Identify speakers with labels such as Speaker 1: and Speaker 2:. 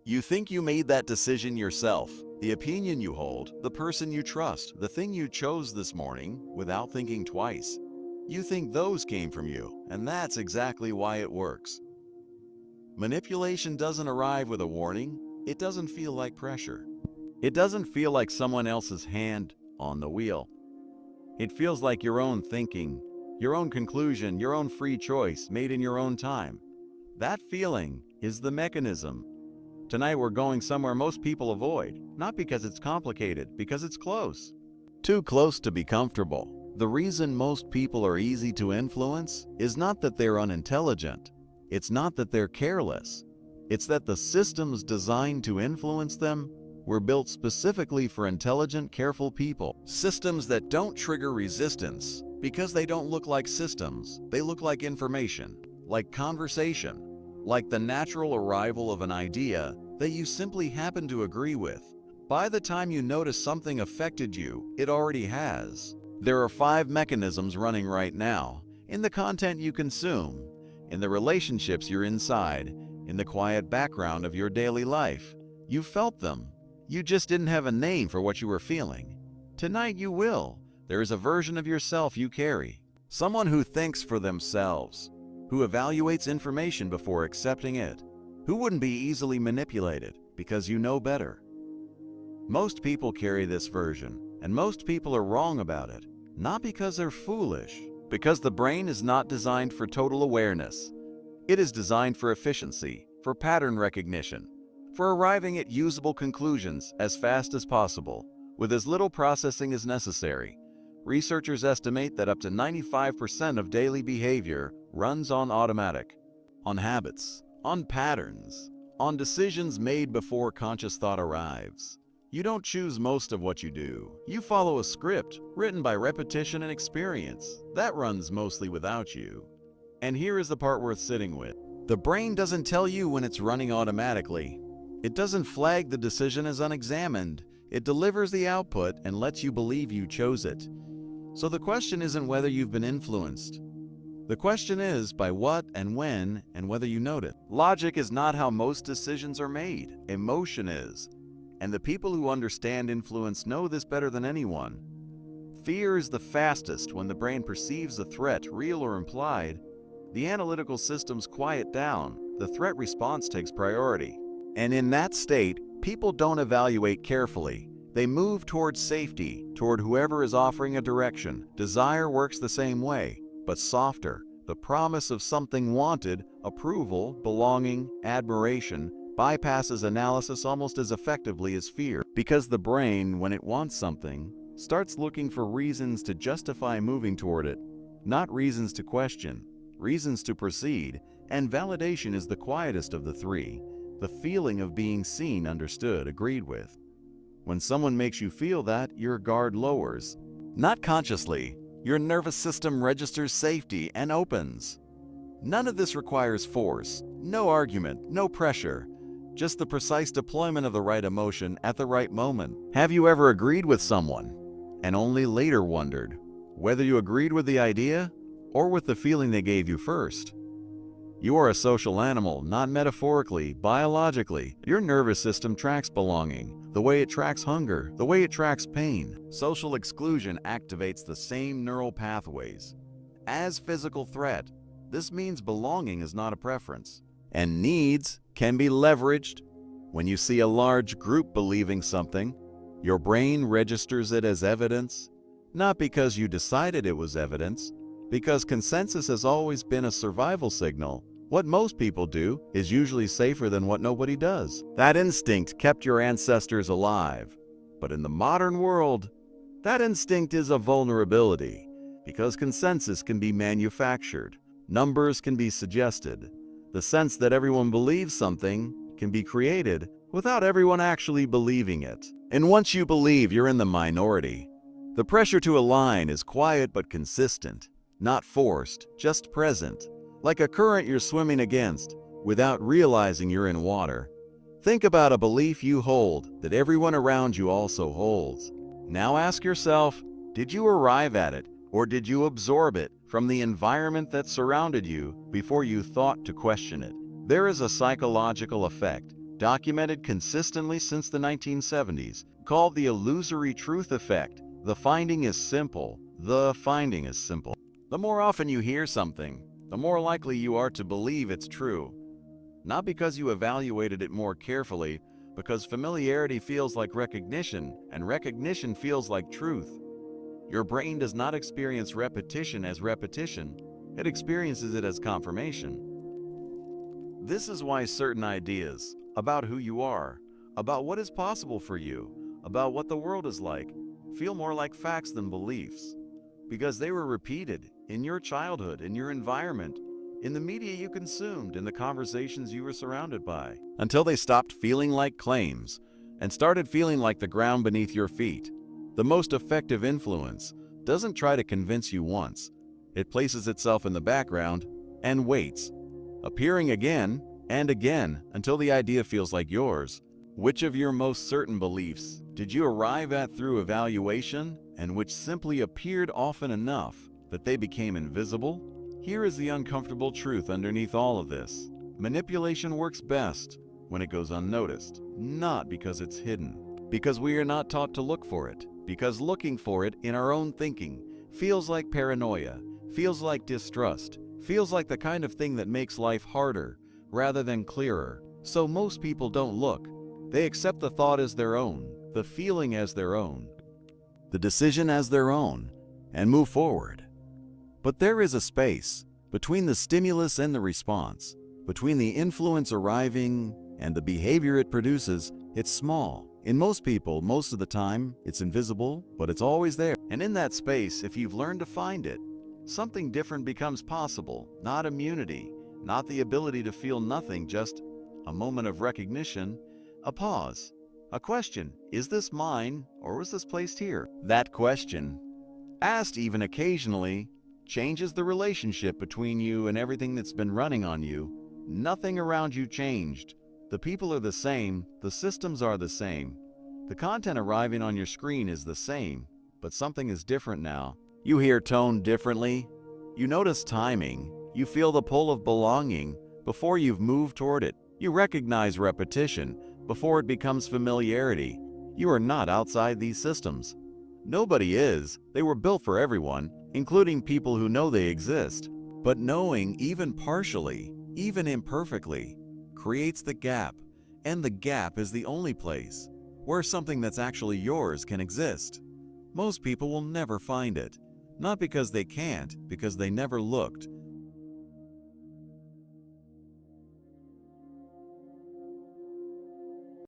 Speaker 1: You think you made that decision yourself, the opinion you hold, the person you trust, the thing you chose this morning without thinking twice. You think those came from you, and that's exactly why it works. Manipulation doesn't arrive with a warning. It doesn't feel like pressure. It doesn't feel like someone else's hand on the wheel. It feels like your own thinking, your own conclusion, your own free choice made in your own time. That feeling is the mechanism. Tonight we're going somewhere most people avoid, not because it's complicated, because it's close. Too close to be comfortable. The reason most people are easy to influence is not that they're unintelligent. It's not that they're careless. It's that the systems designed to influence them were built specifically for intelligent, careful people. Systems that don't trigger resistance because they don't look like systems. They look like information, like conversation, like the natural arrival of an idea that you simply happen to agree with. By the time you notice something affected you, it already has. There are 5 mechanisms running right now, in the content you consume, in the relationships you're inside, in the quiet background of your daily life. You felt them. You just didn't have a name for what you were feeling. Tonight you will. There is a version of yourself you carry. Someone who thinks for themselves, who evaluates information before accepting it, who wouldn't be easily manipulated because you know better. Most people carry this version, and most people are wrong about it, not because they're foolish, because the brain is not designed for total awareness. It is designed for efficiency, for pattern recognition, for arriving at usable conclusions as fast as possible, with as little processing as necessary. Researchers estimate that up to 95% of daily behavior runs on automatic, on habits, on patterns, on decisions made before conscious thought arrives. You don't choose most of what you do. You follow a script written by repetition and experience that runs mostly without you. And here is the part worth sitting with. The brain doesn't tell you when it's running automatically. It doesn't flag the decision as unexamined. It delivers the output and lets you believe you chose it. So the question isn't whether you've been influenced. The question is by what and when and whether you note it. Logic is not how most decisions are made. Emotion is. And the people who understand influence know this better than anyone. Fear is the fastest when the brain perceives a threat, real or implied. The analytical systems quiet down. The threat response takes priority. And in that state, people don't evaluate carefully. They move toward safety, toward whoever is offering a direction. Desire works the same way, but softer. The promise of something wanted, approval, belonging, admiration, bypasses analysis almost as effectively as fear. Because the brain, when it wants something, starts looking for reasons to justify moving toward it, not reasons to question, reasons to proceed, and validation is the quietest of the 3. The feeling of being seen, understood, agreed with. When someone makes you feel that, your guard lowers. Not consciously, your nervous system registers safety and opens. None of this requires force, no argument, no pressure, just the precise deployment of the right emotion at the right moment. Have you ever agreed with someone and only later wondered whether you agreed with the idea or with the feeling they gave you first? You are a social animal, not metaphorically, biologically. Your nervous system tracks belonging, the way it tracks hunger, the way it tracks pain. Social exclusion activates the same neural pathways as physical threat. This means belonging is not a preference, and needs can be leveraged. When you see a large group believing something, your brain registers it as evidence, not because you decided it was evidence, because consensus has always been a survival signal. What most people do is usually safer than what nobody does. That instinct kept your ancestors alive. But in the modern world, that instinct is a vulnerability because consensus can be manufactured. Numbers can be suggested. The sense that everyone believes something can be created without everyone actually believing it. And once you believe you're in the minority, the pressure to align is quiet but consistent, not forced, just present. Like a current you're swimming against, without realizing you're in water. Think about a belief you hold that everyone around you also holds. Now ask yourself, did you arrive at it, or did you absorb it from the environment that surrounded you before you thought to question it? There is a psychological effect. documented consistently since the 1970s, called the illusory truth effect. The finding is simple. The finding is simple. The more often you hear something, the more likely you are to believe it's true. Not because you evaluated it more carefully, because familiarity feels like recognition, and recognition feels like truth. Your brain does not experience repetition as repetition, it experiences it as confirmation. This is why certain ideas about who you are, about what is possible for you, about what the world is like, feel more like facts than beliefs. Because they were repeated in your childhood, in your environment, in the media you consumed, in the conversations you were surrounded by, until they stopped feeling like claims and started feeling like the ground beneath your feet. The most effective influence doesn't try to convince you once. It places itself in the background and waits, appearing again and again until the idea feels like yours. Which of your most certain beliefs did you arrive at through evaluation, and which simply appeared often enough that they became invisible? Here is the uncomfortable truth underneath all of this. Manipulation works best when it goes unnoticed, not because it's hidden, because we are not taught to look for it, because looking for it in our own thinking feels like paranoia, feels like distrust, feels like the kind of thing that makes life harder rather than clearer. So most people don't look. They accept the thought as their own, the feeling as their own, the decision as their own, and move forward. But there is a space between the stimulus and the response, between the influence arriving and the behavior it produces. It's small. In most people, most of the time, it's invisible, but it's always there. And in that space, if you've learned to find it, something different becomes possible. Not immunity, not the ability to feel nothing, just a moment of recognition, a pause, a question. Is this mine, or was this placed here? That question, asked even occasionally, changes the relationship between you and everything that's been running on you. Nothing around you changed. The people are the same, the systems are the same. The content arriving on your screen is the same, but something is different now. You hear tone differently. You notice timing. You feel the pull of belonging before you've moved toward it. You recognize repetition before it becomes familiarity. You are not outside these systems. Nobody is. They were built for everyone, including people who know they exist. But knowing, even partially, even imperfectly, creates the gap. And the gap is the only place where something that's actually yours can exist. Most people will never find it. Not because they can't, because they never looked.